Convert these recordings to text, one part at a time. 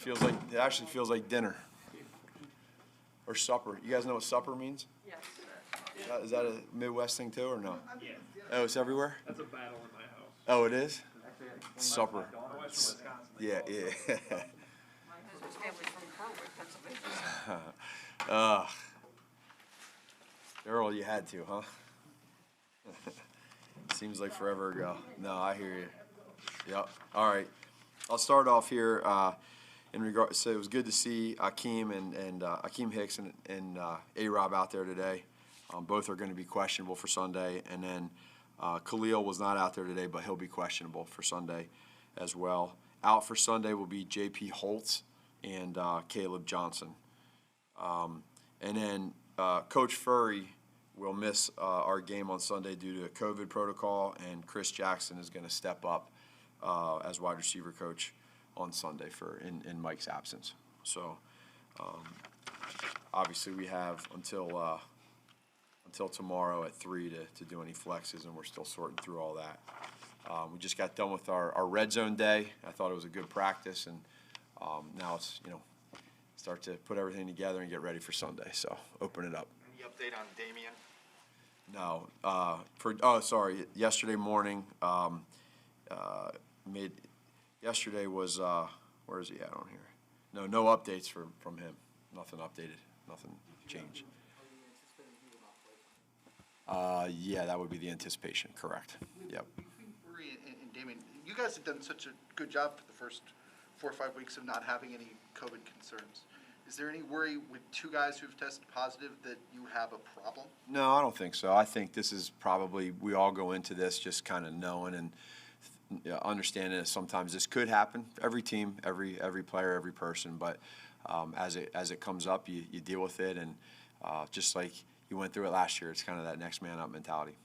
It actually feels like dinner or supper. You guys know what supper means? Yes. Is that a Midwest thing too, or no? Yeah. Oh, it's everywhere? That's a battle in my house. Oh, it is? Supper. My wife's from Wisconsin. Yeah. My husband's family's from Berwick, Pennsylvania. Earl, you had to, huh? Seems like forever ago. No, I hear you. Yep. All right. I'll start off here in regard. So it was good to see Akeem and Akeem Hicks and A-Rob out there today. Both are going to be questionable for Sunday, and then Khalil was not out there today, but he'll be questionable for Sunday as well. Out for Sunday will be J.P. Holtz and Caleb Johnson. And then Coach Furry will miss our game on Sunday due to a COVID protocol, and Chris Jackson is going to step up as wide receiver coach on Sunday in Mike's absence. So obviously we have until tomorrow at 3 to do any flexes, and we're still sorting through all that. We just got done with our red zone day. I thought it was a good practice, and now it's, start to put everything together and get ready for Sunday. So open it up. Any update on Damien? No. Yesterday morning, yesterday was, where is he at on here? No updates from him. Nothing updated, nothing changed. Yeah, that would be the anticipation, correct. Yep. Between Furry and Damien, you guys have done such a good job for the first 4 or 5 weeks of not having any COVID concerns. Is there any worry with two guys who've tested positive that you have a problem? No, I don't think so. I think this is probably, we all go into this just kind of knowing and understanding that sometimes this could happen. Every team, every player, every person, but as it comes up, you deal with it, and just like you went through it last year, it's kind of that next man up mentality.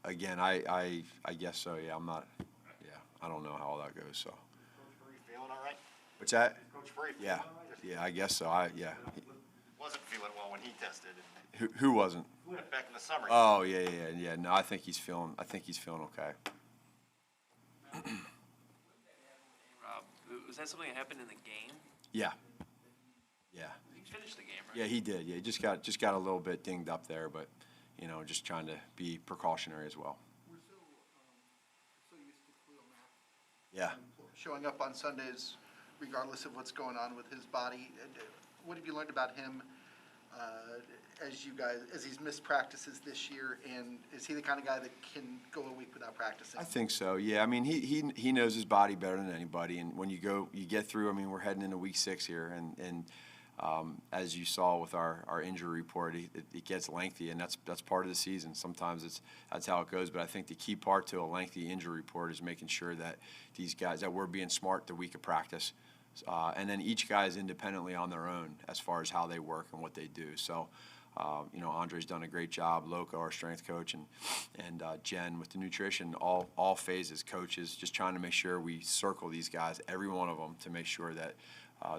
Again, I guess so. Yeah, I'm not. Yeah, I don't know how all that goes. So. Coach Furry feeling all right? What's that? Coach Furry feeling Yeah, all right? yeah, I guess so. Yeah. Wasn't feeling well when he tested. Who wasn't? Back in the summer. Oh yeah. No, I think he's feeling okay. Rob, was that something that happened in the game? Yeah. He finished the game, right? Yeah, he did. Yeah, he just got a little bit dinged up there, but just trying to be precautionary as well. We're so used to Khalil Mack Yeah. showing up on Sundays regardless of what's going on with his body. What have you learned about him as he's missed practices this year, and is he the kind of guy that can go a week without practicing? I think so. Yeah, I mean he knows his body better than anybody, and when you get through. I mean, we're heading into week 6 here, and as you saw with our injury report, it gets lengthy, and that's part of the season. Sometimes that's how it goes. But I think the key part to a lengthy injury report is making sure that these guys, that we're being smart the week of practice, and then each guy is independently on their own as far as how they work and what they do. So. Andre's done a great job, Loco, our strength coach, and Jen with the nutrition, all phases, coaches, just trying to make sure we circle these guys, every one of them, to make sure that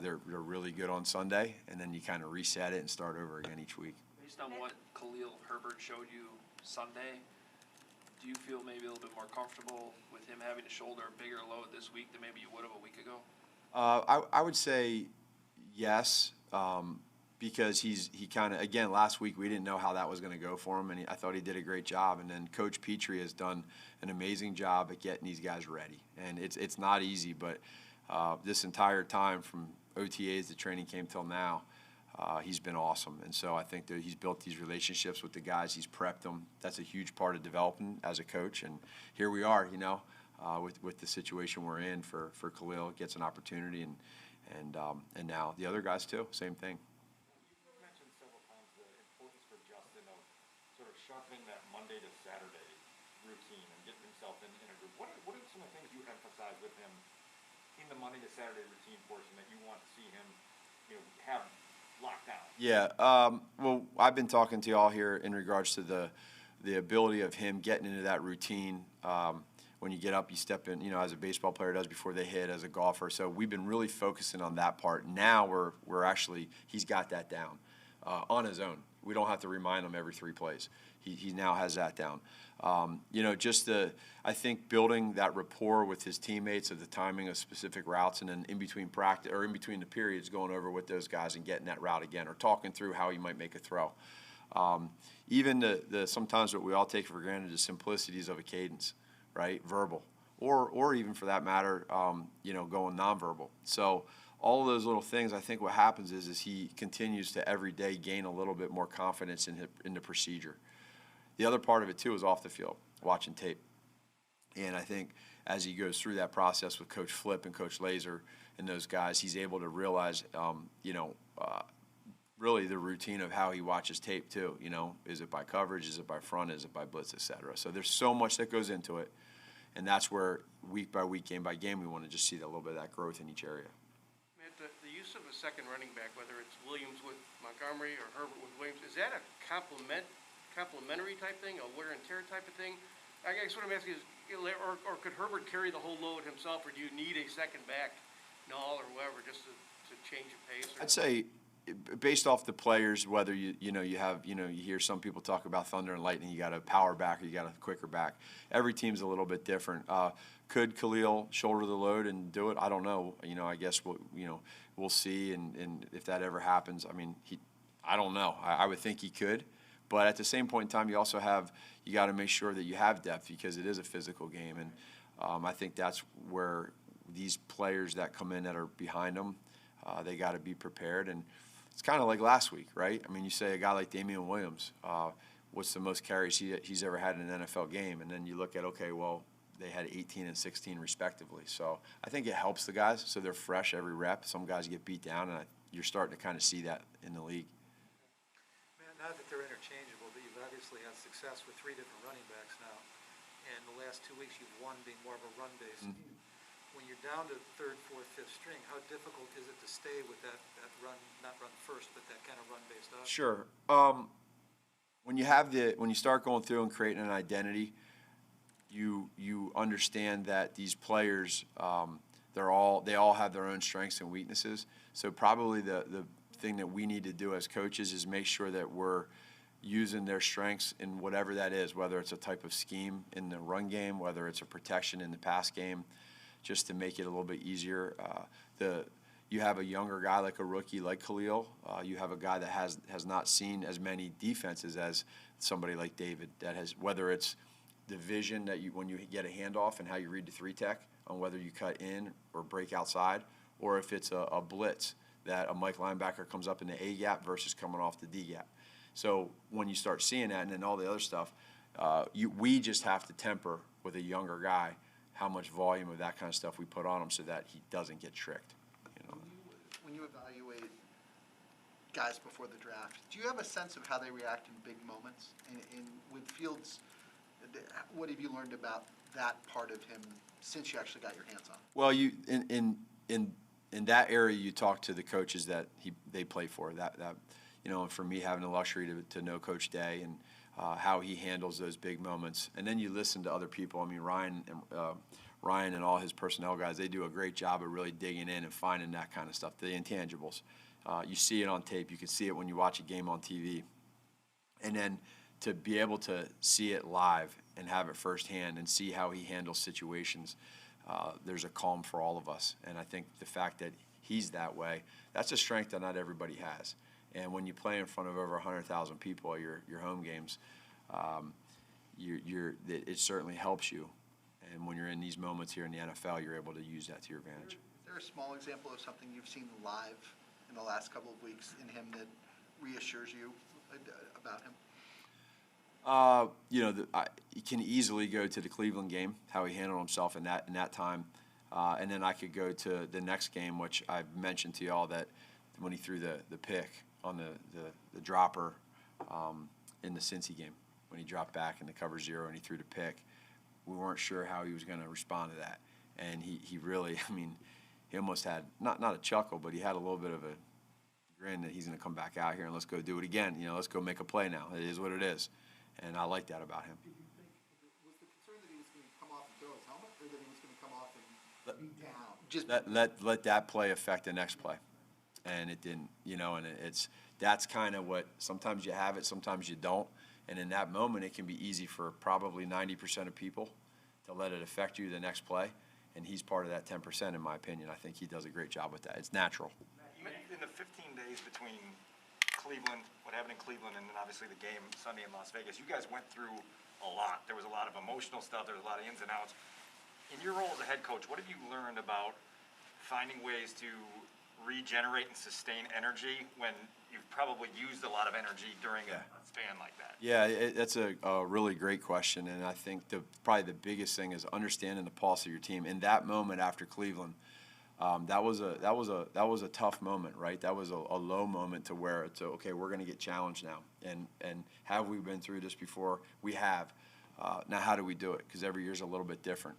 they're really good on Sunday, and then you kind of reset it and start over again each week. Based on what Khalil Herbert showed you Sunday, do you feel maybe a little bit more comfortable with him having to shoulder a bigger load this week than maybe you would have a week ago? I would say yes. Because he kind of, again, last week we didn't know how that was going to go for him, and I thought he did a great job. And then Coach Petrie has done an amazing job at getting these guys ready. And it's not easy, but this entire time from OTAs to training camp till now, he's been awesome. And so I think that he's built these relationships with the guys. He's prepped them. That's a huge part of developing as a coach. And here we are, with the situation we're in for Khalil, gets an opportunity, and now the other guys too, same thing. Sharpening that Monday to Saturday routine and getting himself in a group. What are some of the things you emphasize with him in the Monday to Saturday routine portion that you want to see him, have locked down? Yeah. Well, I've been talking to y'all here in regards to the ability of him getting into that routine. When you get up, you step in, as a baseball player does before they hit, as a golfer. So we've been really focusing on that part. Now we're actually, he's got that down on his own. We don't have to remind him every 3 plays. he now has that down. Just I think building that rapport with his teammates of the timing of specific routes, and then in between practice or in between the periods, going over with those guys and getting that route again, or talking through how you might make a throw. Even the sometimes what we all take for granted is simplicities of a cadence, right? Verbal, or even for that matter, going nonverbal. So all of those little things, I think what happens is he continues to every day gain a little bit more confidence in the procedure. The other part of it too is off the field, watching tape. And I think as he goes through that process with Coach Flip and Coach Laser and those guys, he's able to realize, really the routine of how he watches tape too. Is it by coverage? Is it by front? Is it by blitz, et cetera? So there's so much that goes into it. And that's where week by week, game by game, we want to just see that little bit of that growth in each area. Matt, the use of a second running back, whether it's Williams with Montgomery or Herbert with Williams, is that a complementary type thing, a wear and tear type of thing? I guess what I'm asking is, or could Herbert carry the whole load himself, or do you need a second back, Null or whoever, just to change the pace? I'd say, based off the players, whether you hear some people talk about thunder and lightning, you got a power back or you got a quicker back. Every team's a little bit different. Could Khalil shoulder the load and do it? I don't know. I guess we'll see, and if that ever happens, I don't know. I would think he could. But at the same point in time, you got to make sure that you have depth, because it is a physical game. And I think that's where these players that come in that are behind them, they got to be prepared. And it's kind of like last week, right? You say a guy like Damian Williams, what's the most carries he's ever had in an NFL game? And then you look at, okay, well, they had 18 and 16 respectively. So I think it helps the guys so they're fresh every rep. Some guys get beat down, and you're starting to kind of see that in the league. Not that they're interchangeable, but you've obviously had success with 3 different running backs now. And the last 2 weeks, you've won being more of a run-based team. When you're down to 3rd, 4th, 5th string, how difficult is it to stay with that run, not run first, but that kind of run-based offense? Sure. When you start going through and creating an identity, you understand that these players, they all have their own strengths and weaknesses. So probably the thing that we need to do as coaches is make sure that we're using their strengths in whatever that is, whether it's a type of scheme in the run game, whether it's a protection in the pass game, just to make it a little bit easier. You have a younger guy like a rookie like Khalil. You have a guy that has not seen as many defenses as somebody like David, that has, whether it's the vision that when you get a handoff and how you read the 3-tech on whether you cut in or break outside, or if it's a blitz that a Mike linebacker comes up in the A gap versus coming off the D gap. So when you start seeing that, and then all the other stuff, we just have to temper with a younger guy how much volume of that kind of stuff we put on him so that he doesn't get tricked. When you evaluate guys before the draft, do you have a sense of how they react in big moments? And with Fields, what have you learned about that part of him since you actually got your hands on him? Well, in that area, you talk to the coaches that they play for. That for me, having the luxury to know Coach Day and how he handles those big moments, and then you listen to other people. Ryan and all his personnel guys, they do a great job of really digging in and finding that kind of stuff, the intangibles. You see it on tape. You can see it when you watch a game on TV, and then to be able to see it live and have it firsthand and see how he handles situations. There's a calm for all of us, and I think the fact that he's that way, that's a strength that not everybody has. And when you play in front of over 100,000 people at your home games, it certainly helps you. And when you're in these moments here in the NFL, you're able to use that to your advantage. Is there a small example of something you've seen live in the last couple of weeks in him that reassures you about him? You can easily go to the Cleveland game, how he handled himself in that time, and then I could go to the next game, which I've mentioned to y'all, that when he threw the pick on the dropper in the Cincy game, when he dropped back in the cover 0 and he threw the pick, we weren't sure how he was going to respond to that, and he really, he almost had not a chuckle, but he had a little bit of a grin that he's going to come back out here and let's go do it again. Let's go make a play now. It is what it is. And I like that about him. Did you think, was the concern that he was going to come off and throw his helmet, or that he was going to come off and be down? Just Let that play affect the next play. And it didn't, and that's kind of what, sometimes you have it, sometimes you don't. And in that moment, it can be easy for probably 90% of people to let it affect you the next play. And he's part of that 10%, in my opinion. I think he does a great job with that. It's natural. In the 15 days between Cleveland, what happened in Cleveland, and then obviously the game Sunday in Las Vegas, you guys went through a lot. There was a lot of emotional stuff. There was a lot of ins and outs. In your role as a head coach, what have you learned about finding ways to regenerate and sustain energy when you've probably used a lot of energy during a span like that? Yeah, that's a really great question, and I think probably the biggest thing is understanding the pulse of your team. In that moment after Cleveland, that was a tough moment, right? That was a low moment to where it's okay. We're going to get challenged now, and have we been through this before? We have. Now, how do we do it? Because every year's a little bit different,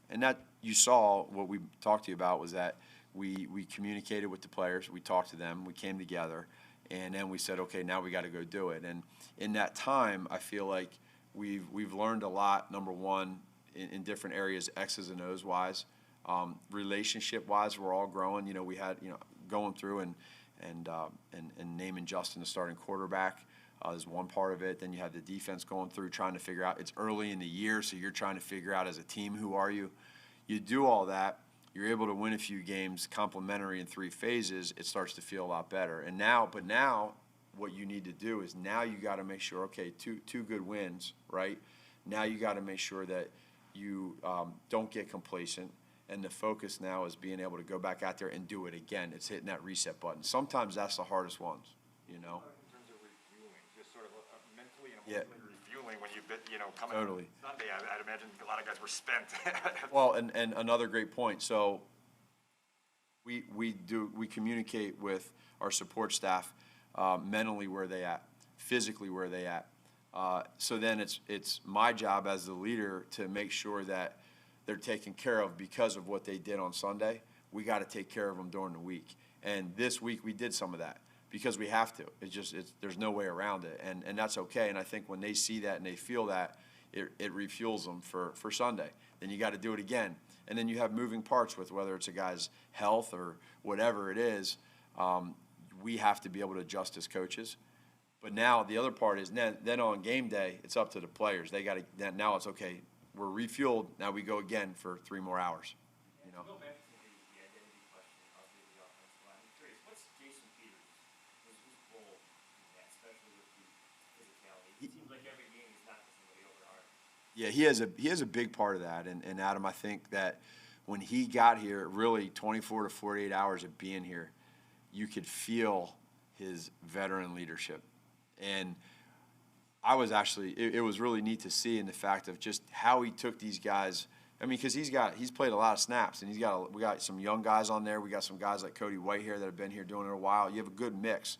and that you saw what we talked to you about was that we communicated with the players, we talked to them, we came together. And then we said, okay, now we got to go do it. And in that time, I feel like we've learned a lot. Number one, in different areas, X's and O's wise, relationship wise, we're all growing. You know, we had going through and naming Justin the starting quarterback is one part of it. Then you have the defense going through trying to figure out. It's early in the year, so you're trying to figure out as a team who are you. You do all that. You're able to win a few games complementary in 3 phases, it starts to feel a lot better. And now what you need to do is now you got to make sure, okay, two good wins, right? Now you got to make sure that you don't get complacent. And the focus now is being able to go back out there and do it again. It's hitting that reset button. Sometimes that's the hardest ones, In terms of refueling, just sort of mentally and Yeah. emotionally refueling when coming Totally. Sunday, I'd imagine a lot of guys were spent. Well, and another great point. So we communicate with our support staff mentally where they at, physically where they at. So then it's my job as the leader to make sure that they're taken care of because of what they did on Sunday. We got to take care of them during the week. And this week we did some of that because we have to. There's no way around it, and that's okay. And I think when they see that and they feel that, it refuels them for Sunday. Then you got to do it again. And then you have moving parts with whether it's a guy's health or whatever it is. We have to be able to adjust as coaches. But now the other part is then on game day, it's up to the players. They got to now it's okay. We're refueled. Now we go again for 3 more hours. Go back to the identity question of the offensive line. I'm curious, what's Jason Peters? Whose role in that, especially with the physicality? It seems like every game he's knocking somebody over hard. Yeah, he has a big part of that. And Adam, I think that when he got here, really 24 to 48 hours of being here, you could feel his veteran leadership. And I was actually, it was really neat to see in the fact of just how he took these guys. I mean, because he's played a lot of snaps, and we got some young guys on there. We got some guys like Cody Whitehair that have been here doing it a while. You have a good mix.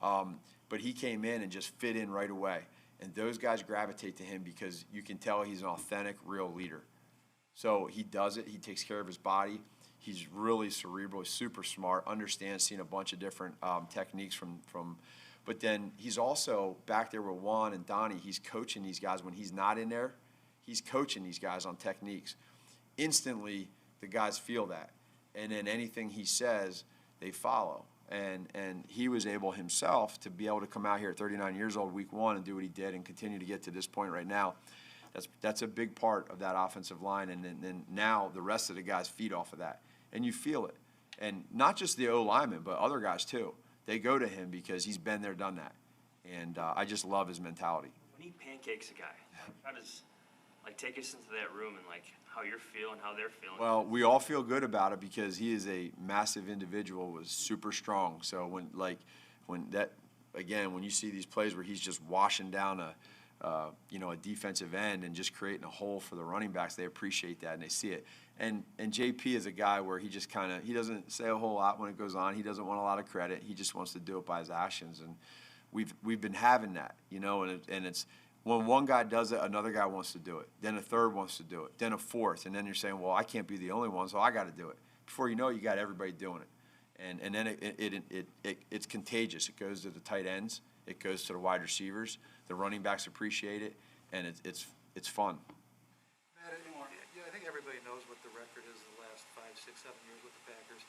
But he came in and just fit in right away. And those guys gravitate to him because you can tell he's an authentic, real leader. So he does it. He takes care of his body. He's really cerebral. He's super smart, understands, seen a bunch of different techniques from. But then he's also back there with Juan and Donnie. He's coaching these guys when he's not in there. He's coaching these guys on techniques. Instantly, the guys feel that. And then anything he says, they follow. And he was able himself to be able to come out here at 39 years old, week 1, and do what he did and continue to get to this point right now. That's a big part of that offensive line. And then now the rest of the guys feed off of that. And you feel it. And not just the O-linemen, but other guys too. They go to him because he's been there, done that. And I just love his mentality. When he pancakes a guy, how does, take us into that room and, how you're feeling, how they're feeling? Well, we all feel good about it because he is a massive individual, was super strong. So when you see these plays where he's just washing down a defensive end and just creating a hole for the running backs, they appreciate that and they see it. And JP is a guy where he just he doesn't say a whole lot when it goes on. He doesn't want a lot of credit. He just wants to do it by his actions. And we've been having that, and it's when one guy does it, another guy wants to do it. Then a third wants to do it. Then a fourth. And then you're saying, well, I can't be the only one, so I got to do it. Before you know it, you got everybody doing it. And then it's contagious. It goes to the tight ends. It goes to the wide receivers. The running backs appreciate it, and it's fun. Matt, I think everybody knows what the record is the last 5, 6, 7 years with the Packers.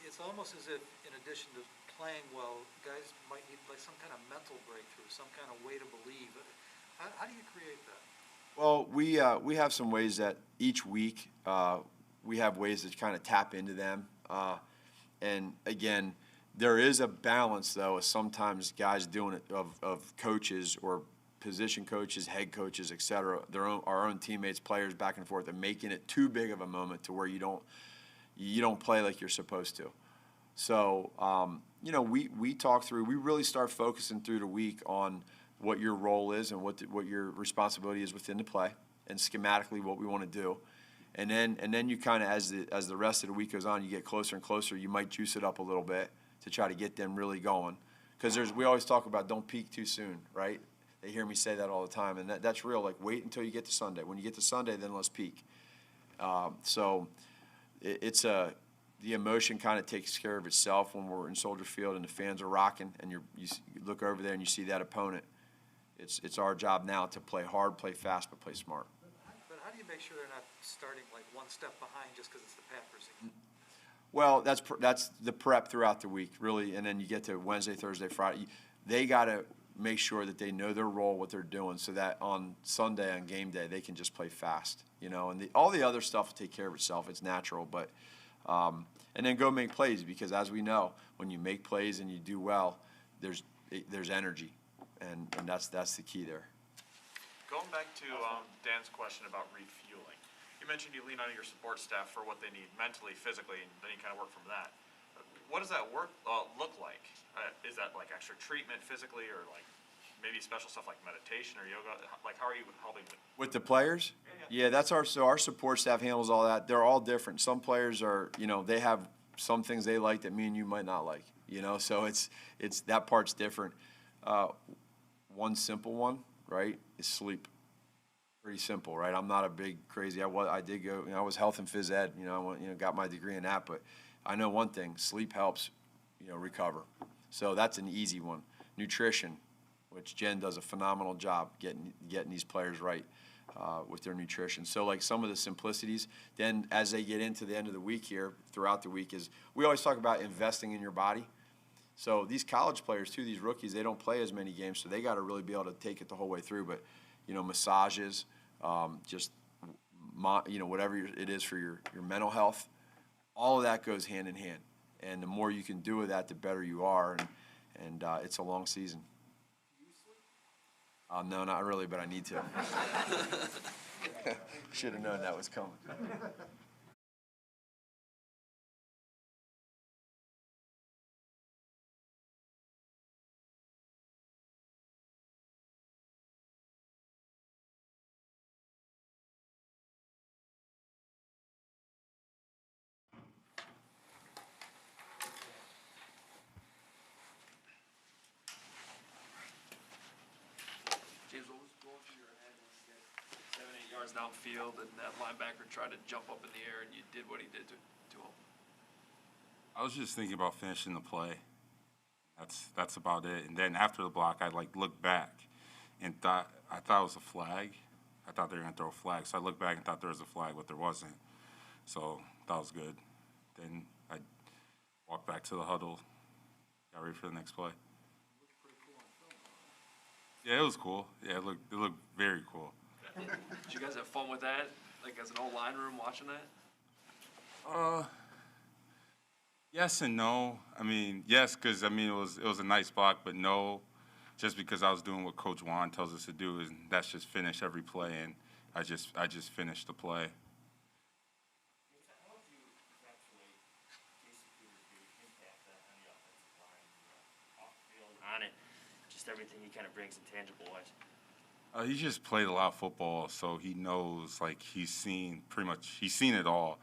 It's almost as if, in addition to playing well, guys might need like some kind of mental breakthrough, some kind of way to believe. How do you create that? Well, we have some ways that each week, we have ways to kind of tap into them. And again, there is a balance, though, of sometimes guys doing it, of coaches or position coaches, head coaches, et cetera, our own teammates, players back and forth, and making it too big of a moment to where you don't play like you're supposed to. So, we talk through, we really start focusing through the week on what your role is and what your responsibility is within the play, and schematically what we want to do. And then you kind of, as the rest of the week goes on, you get closer and closer, you might juice it up a little bit to try to get them really going. Because we always talk about don't peak too soon, right? They hear me say that all the time, and that's real. Like, wait until you get to Sunday. When you get to Sunday, then let's peak. So the emotion kind of takes care of itself when we're in Soldier Field and the fans are rocking, and you look over there and you see that opponent. It's our job now to play hard, play fast, but play smart. But how do you make sure they're not starting like one step behind just because it's the Packers again? Well, that's the prep throughout the week, really, and then you get to Wednesday, Thursday, Friday. They got to make sure that they know their role, what they're doing, so that on Sunday, on game day, they can just play fast, and all the other stuff will take care of itself. It's natural, but and then go make plays, because as we know, when you make plays and you do well, there's energy, and that's the key there. Going back to Dan's question about refueling, you mentioned you lean on your support staff for what they need mentally, physically, and then you kind of work from that. What does that look like? Is that like extra treatment physically, or like maybe special stuff like meditation or yoga? Like, how are you helping With the players? Yeah, our support staff handles all that. They're all different. Some players are, they have some things they like that me and you might not like, so it's that part's different. One simple one, right, is sleep. Pretty simple, right? I'm not a big crazy. I did go. I was health and phys ed. Got my degree in that. But I know one thing: sleep helps, recover. So that's an easy one. Nutrition, which Jen does a phenomenal job getting these players right with their nutrition. So like some of the simplicities. Then as they get into the end of the week here, throughout the week, is we always talk about investing in your body. So these college players too, these rookies, they don't play as many games, so they got to really be able to take it the whole way through. But massages, whatever it is for your mental health, all of that goes hand in hand. And the more you can do with that, the better you are. And it's a long season. No, not really, but I need to. Should have known that was coming. James, what was going through your head when you get 7-8 yards downfield and that linebacker tried to jump up in the air and you did what he did to him? I was just thinking about finishing the play. That's about it. And then after the block, I looked back and I thought it was a flag. I thought they were gonna throw a flag, so I looked back and thought there was a flag, but there wasn't. So that was good. Then I walked back to the huddle, got ready for the next play. Yeah, it was cool. Yeah, it looked very cool. Did you guys have fun with that? Like as an old line room watching that? Yes and no. I mean, yes, because it was a nice block, but no, just because I was doing what Coach Juan tells us to do, and that's just finish every play, and I just finished the play. How would you encapsulate Jason Peters' impact on the offensive line, off the field, on it, just everything he kind of brings intangible-wise? He just played a lot of football, so he knows, he's seen it all.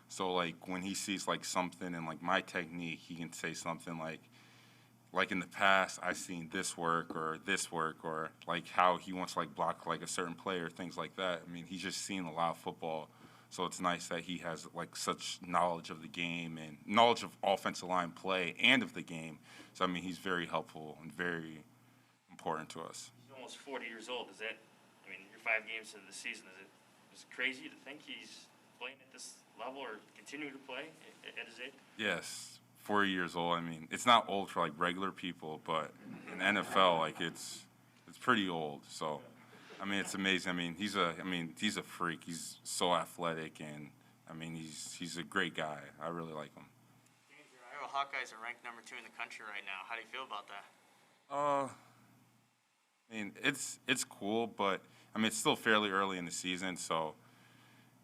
So, when he sees, something in, my technique, he can say something like in the past, I've seen this work, or how he wants to, block, a certain player, things like that. I mean, he's just seen a lot of football. So it's nice that he has, such knowledge of the game and knowledge of offensive line play and of the game. So, he's very helpful and very important to us. He's almost 40 years old. You're 5 games into the season. Is it crazy to think he's playing at this level or continuing to play at his age? Yes, 40 years old. I mean, it's not old for like regular people, but in NFL, like it's pretty old. So, I mean, it's amazing. He's a freak. He's so athletic, and I mean, he's a great guy. I really like him. James, your Iowa Hawkeyes are ranked number 2 in the country right now. How do you feel about that? I mean, it's cool, but I mean, it's still fairly early in the season. So,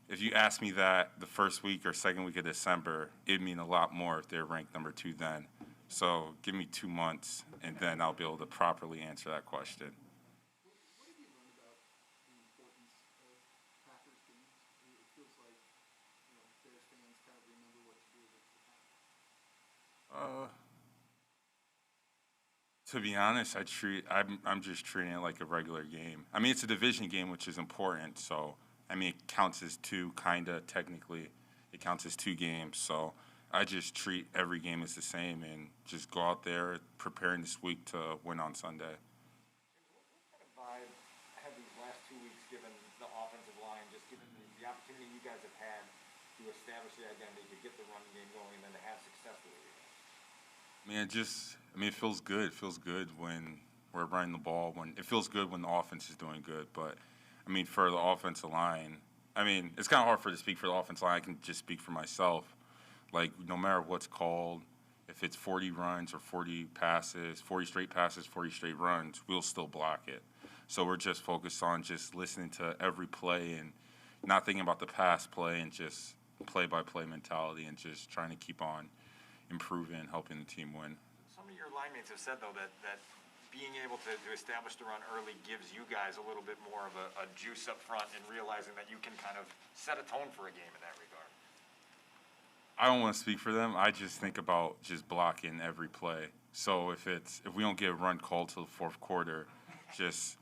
if you ask me that the first week or second week of December, it'd mean a lot more if they're ranked number 2 then. So, give me 2 months, and then I'll be able to properly answer that question. What have you learned about the importance of Packers games? It feels like, Bears fans kind of remember what to do against the Packers. To be honest, I'm just treating it like a regular game. I mean, it's a division game, which is important. So, I mean, it counts as 2, kinda technically. It counts as 2 games. So, I just treat every game as the same and just go out there preparing this week to win on Sunday. What kind of vibe have these last 2 weeks given the offensive line, just given the opportunity you guys have had to establish the identity, to get the running game going, and then to have success with it? It feels good. It feels good when we're running the ball. It feels good when the offense is doing good. But, I mean, for the offensive line, it's kind of hard for to speak for the offensive line. I can just speak for myself. Like, no matter what's called, if it's 40 runs or 40 passes, 40 straight passes, 40 straight runs, we'll still block it. So we're just focused on just listening to every play and not thinking about the past play and just play-by-play mentality and just trying to keep on improving, helping the team win. Some of your line mates have said, though, that being able to establish the run early gives you guys a little bit more of a juice up front and realizing that you can kind of set a tone for a game in that regard. I don't want to speak for them. I just think about just blocking every play. So if we don't get a run called till the fourth quarter, just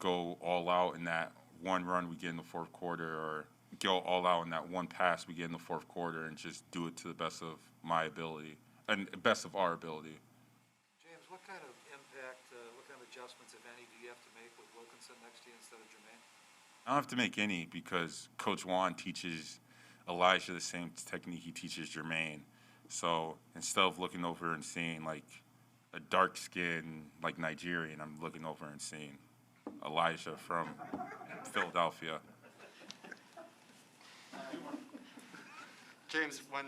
go all out in that one run we get in the fourth quarter, or go all out in that one pass we get in the fourth quarter, and just do it to the best of my ability and best of our ability. James, what kind of impact, what kind of adjustments, if any, do you have to make with Wilkinson next to you instead of Jermaine? I don't have to make any because Coach Juan teaches Elijah the same technique he teaches Jermaine. So instead of looking over and seeing like a dark skin like Nigerian, I'm looking over and seeing Elijah from Philadelphia. James, when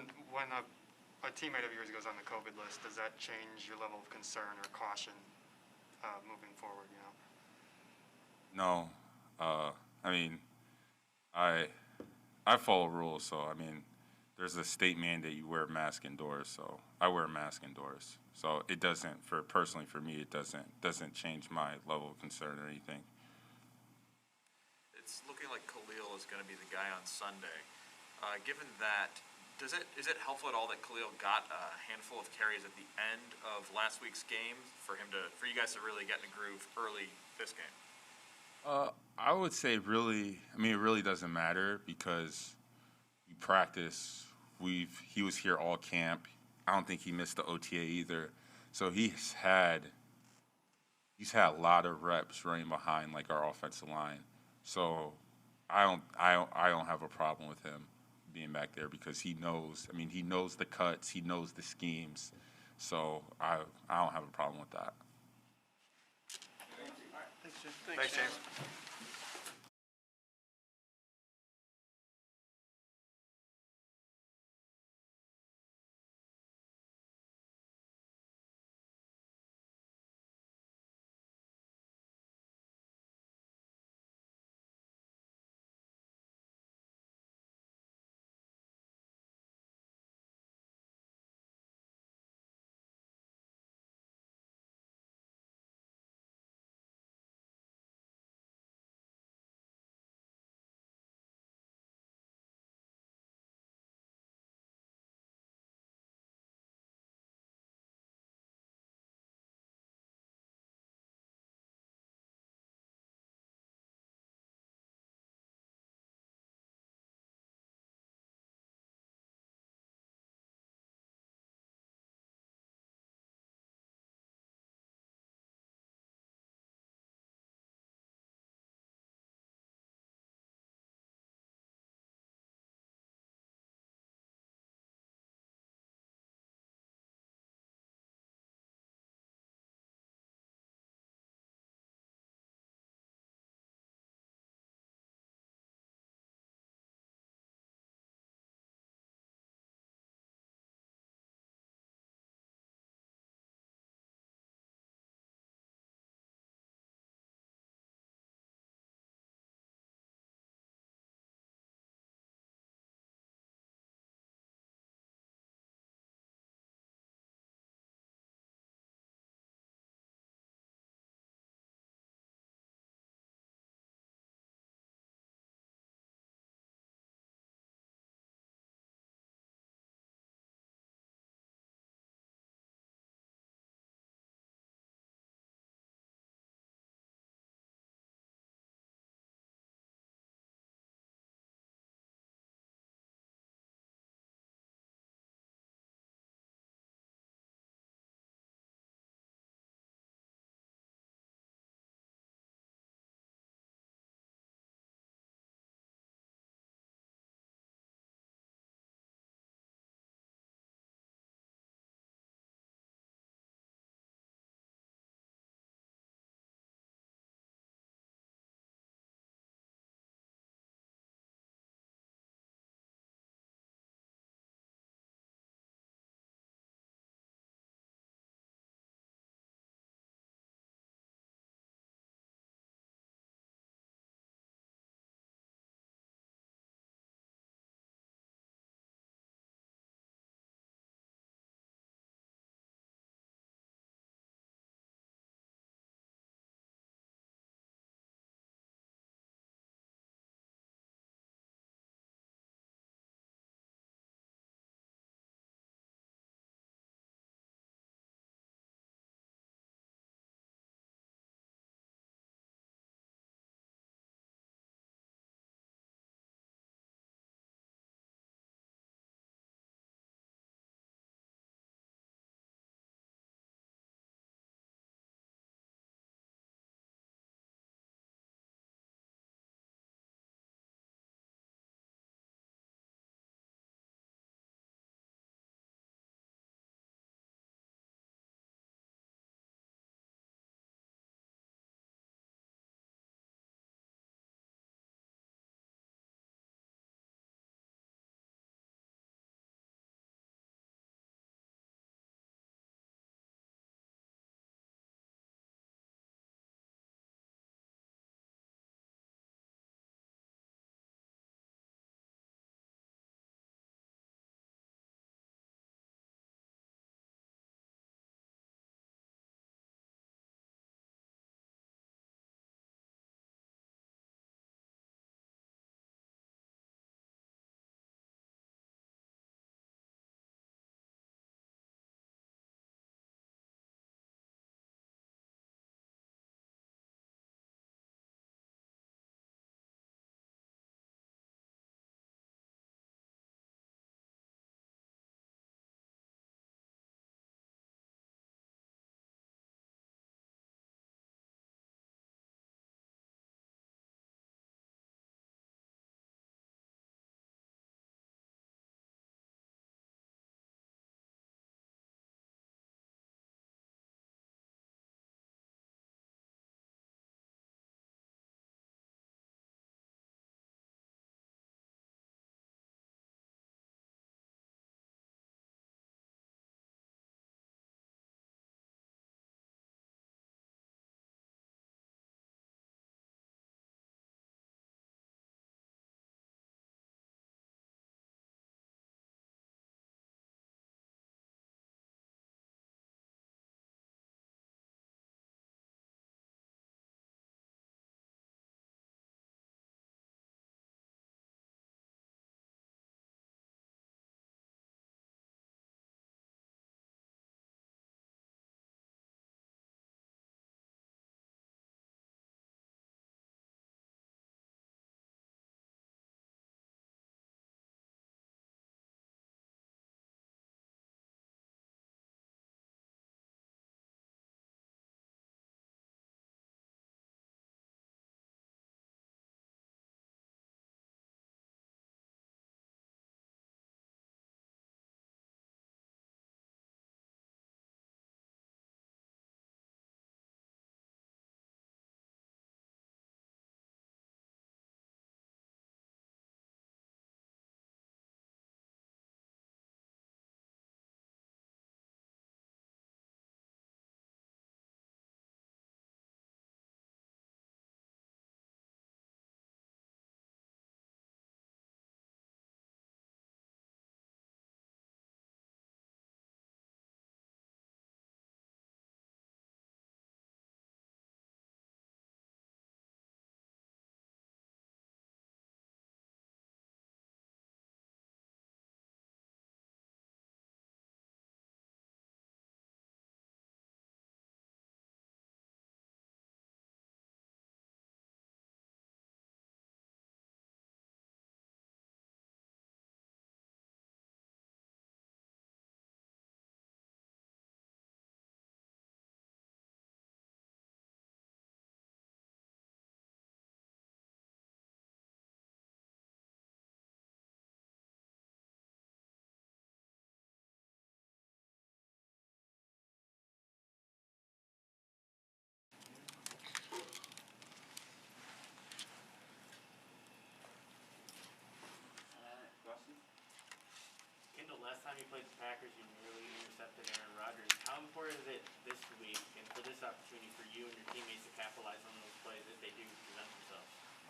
a teammate of yours goes on the COVID list, does that change your level of concern or caution moving forward? No, I follow rules, so there's a state mandate you wear a mask indoors, so I wear a mask indoors. So it doesn't, personally for me, it doesn't change my level of concern or anything. It's looking like Khalil is going to be the guy on Sunday. Given that, is it helpful at all that Khalil got a handful of carries at the end of last week's game for you guys to really get in a groove early this game? I would say it really doesn't matter because we practice. He was here all camp. I don't think he missed the OTA either. So he's had a lot of reps running behind like our offensive line. So I don't have a problem with him being back there because he knows the cuts, he knows the schemes. So I don't have a problem with that. Thanks, James.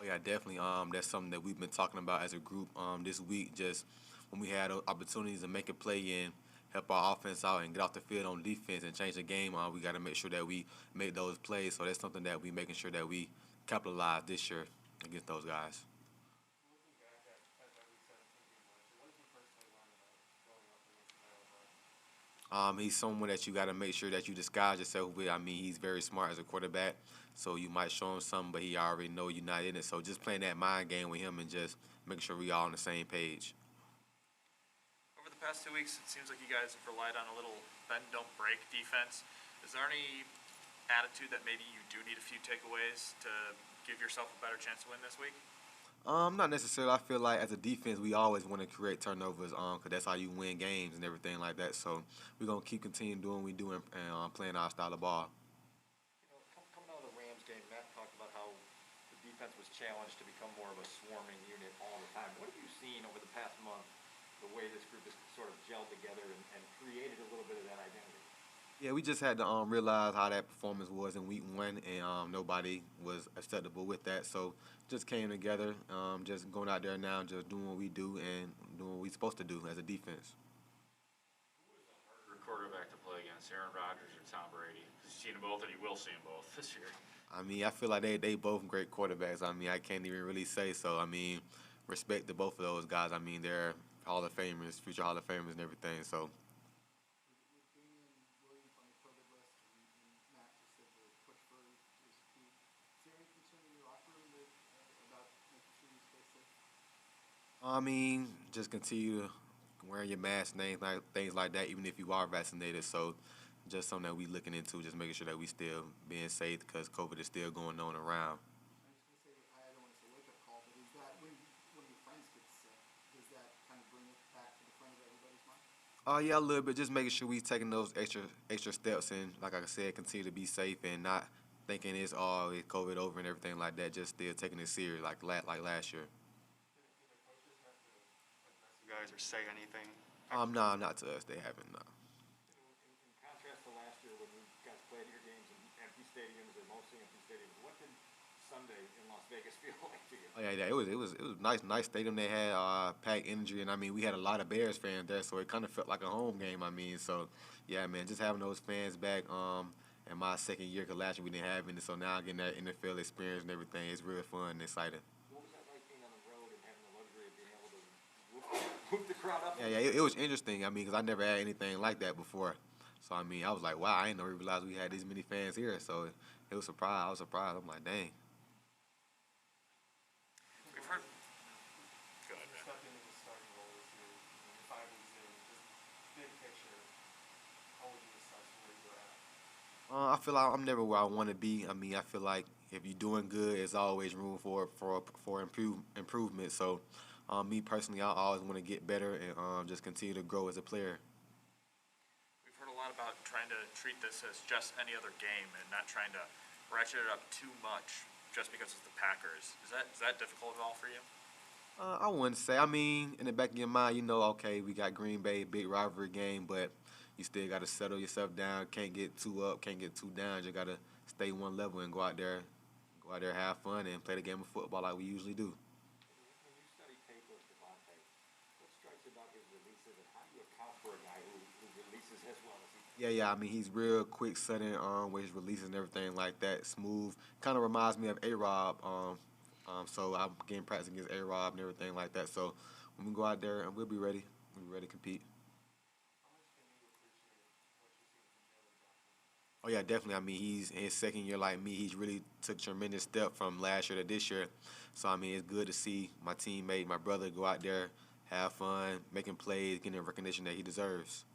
Yeah, definitely. That's something that we've been talking about as a group this week. Just when we had opportunities to make a play and help our offense out and get off the field on defense and change the game, we got to make sure that we make those plays. So that's something that we making sure that we capitalize this year against those guys. Looking back at that week 17 game last year, what did you personally learn about going up against Iowa? He's someone that you got to make sure that you disguise yourself with. I mean, he's very smart as a quarterback, so you might show him something, but he already know you're not in it. So just playing that mind game with him and just making sure we all on the same page. Over the past 2 weeks, it seems like you guys have relied on a little bend, don't break defense. Is there any attitude that maybe you do need a few takeaways to give yourself a better chance to win this week? Not necessarily. I feel like as a defense, we always want to create turnovers, 'cause that's how you win games and everything like that. So we're gonna keep continuing doing what we do and playing our style of ball. You know, coming out of the Rams game, Matt talked about how the defense was challenged to become more of a swarming unit all the time. What have you seen over the past month, the way this group has sort of gelled together and created a little bit of that identity? Yeah, we just had to realize how that performance was in week 1, and nobody was acceptable with that. So just came together, just going out there now, just doing what we do and doing what we're supposed to do as a defense. Harder quarterback to play against, Aaron Rodgers or Tom Brady? You've seen them both, and you will see them both this year. I mean, I feel like they both great quarterbacks. I mean, I can't even really say so. I mean, respect to both of those guys. I mean, they're Hall of Famers, future Hall of Famers and everything. So. With Damian Williams on the COVID list, and Matt just said the push for his feet, is there any concern in your locker room about making sure you stay safe? I mean, just continue wearing your mask, things like that, even if you are vaccinated. So, just something that we looking into, just making sure that we still being safe because COVID is still going on around. I'm just gonna say, I don't want to say wake up call, but is that when one of your friends gets sick, does that kind of bring it back to the front of everybody's mind? Yeah, a little bit. Just making sure we taking those extra steps and, like I said, continue to be safe and not thinking it's all COVID over and everything like that. Just still taking it serious like last year. You guys or say anything? No, not to us. They haven't. No. In contrast to last year when you guys played your games in empty stadiums or mostly empty stadiums, what did Sunday in Las Vegas feel like to you? Oh, yeah, it was nice stadium they had, packed energy, and I mean we had a lot of Bears fans there, so it kind of felt like a home game. I mean, so yeah, man, just having those fans back. In my second year, 'cause last year we didn't have any, so now getting that NFL experience and everything is real fun and exciting. What was that like being on the road and having the luxury of being able to whoop the crowd up? Yeah, it was interesting. I mean, 'cause I never had anything like that before, so I mean, I was like, wow, I didn't realize we had this many fans here. So it was surprised. I was surprised. I'm like, dang. We've heard. Go ahead, You man. stepped into the starting role this year, you're 5 weeks in, just big picture, how would you assess where you're at? I feel like I'm never where I want to be. I mean, I feel like if you're doing good, there's always room for improvement. So, me personally, I always want to get better and just continue to grow as a player. We've heard a lot about trying to treat this as just any other game and not trying to ratchet it up too much just because it's the Packers. Is that difficult at all for you? I wouldn't say. I mean, in the back of your mind, you know, okay, we got Green Bay, big rivalry game, but you still got to settle yourself down. Can't get too up, can't get too down. You got to stay one level and go out there, have fun, and play the game of football like we usually do. When you study tape of Devontae, what strikes you about his releases and how do you account for a guy who releases as well as he can? Yeah. I mean, he's real quick, sudden with his releases and everything like that. Smooth. Kind of reminds me of A-Rob. So I'm getting practice against A-Rob and everything like that. So when we go out there, we'll be ready. We'll be ready to compete. How much can you appreciate what you've seen from Jalen Johnson? Oh, yeah, definitely. I mean, he's in his second year like me. He's really took a tremendous step from last year to this year. So, I mean, it's good to see my teammate, my brother, go out there, have fun, making plays, getting the recognition that he deserves.